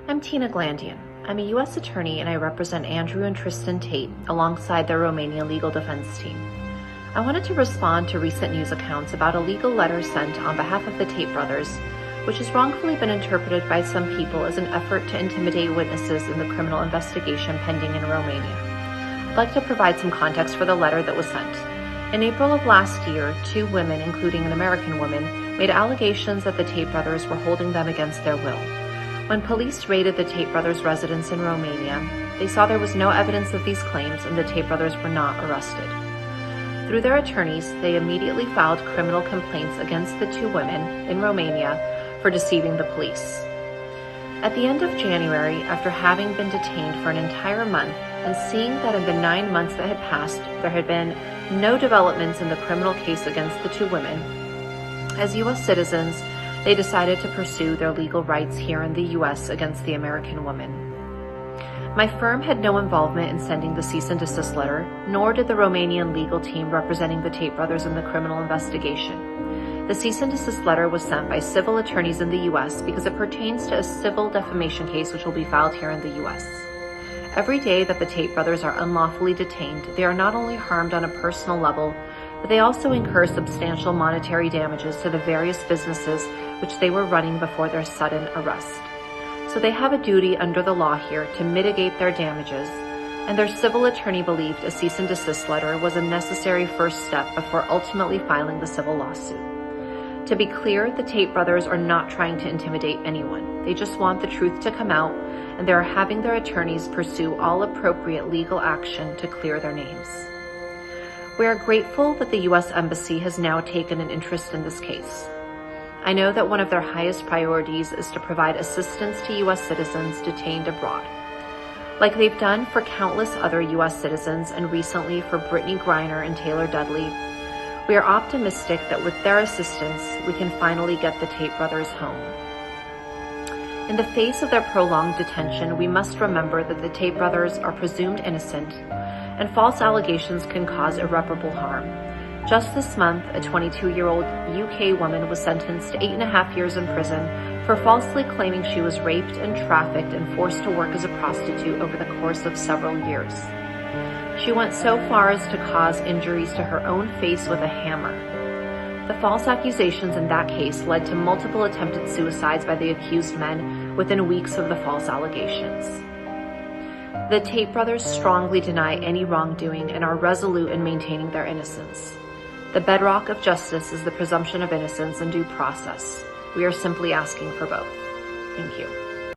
I'm Tina Glandian. I'm a U.S. attorney and I represent Andrew and Tristan Tate alongside their Romanian legal defense team. I wanted to respond to recent news accounts about a legal letter sent on behalf of the Tate brothers, which has wrongfully been interpreted by some people as an effort to intimidate witnesses in the criminal investigation pending in Romania. I'd like to provide some context for the letter that was sent. In April of last year, 2 women, including an American woman, made allegations that the Tate brothers were holding them against their will. When police raided the Tate brothers' residence in Romania, they saw there was no evidence of these claims and the Tate brothers were not arrested. Through their attorneys, they immediately filed criminal complaints against the 2 women in Romania for deceiving the police. At the end of January, after having been detained for an entire month and seeing that in the 9 months that had passed, there had been no developments in the criminal case against the 2 women, as U.S. citizens, they decided to pursue their legal rights here in the U.S. against the American woman. My firm had no involvement in sending the cease and desist letter, nor did the Romanian legal team representing the Tate brothers in the criminal investigation. The cease and desist letter was sent by civil attorneys in the U.S. because it pertains to a civil defamation case which will be filed here in the U.S. Every day that the Tate brothers are unlawfully detained, they are not only harmed on a personal level, but they also incur substantial monetary damages to the various businesses which they were running before their sudden arrest. So they have a duty under the law here to mitigate their damages, and their civil attorney believed a cease and desist letter was a necessary first step before ultimately filing the civil lawsuit. To be clear, the Tate brothers are not trying to intimidate anyone. They just want the truth to come out, and they are having their attorneys pursue all appropriate legal action to clear their names. We are grateful that the U.S. Embassy has now taken an interest in this case. I know that one of their highest priorities is to provide assistance to U.S. citizens detained abroad. Like they've done for countless other U.S. citizens and recently for Brittany Griner and Taylor Dudley, we are optimistic that with their assistance, we can finally get the Tate brothers home. In the face of their prolonged detention, we must remember that the Tate brothers are presumed innocent, and false allegations can cause irreparable harm. Just this month, a 22-year-old UK woman was sentenced to 8.5 years in prison for falsely claiming she was raped and trafficked and forced to work as a prostitute over the course of several years. She went so far as to cause injuries to her own face with a hammer. The false accusations in that case led to multiple attempted suicides by the accused men within weeks of the false allegations. The Tate brothers strongly deny any wrongdoing and are resolute in maintaining their innocence. The bedrock of justice is the presumption of innocence and due process. We are simply asking for both. Thank you.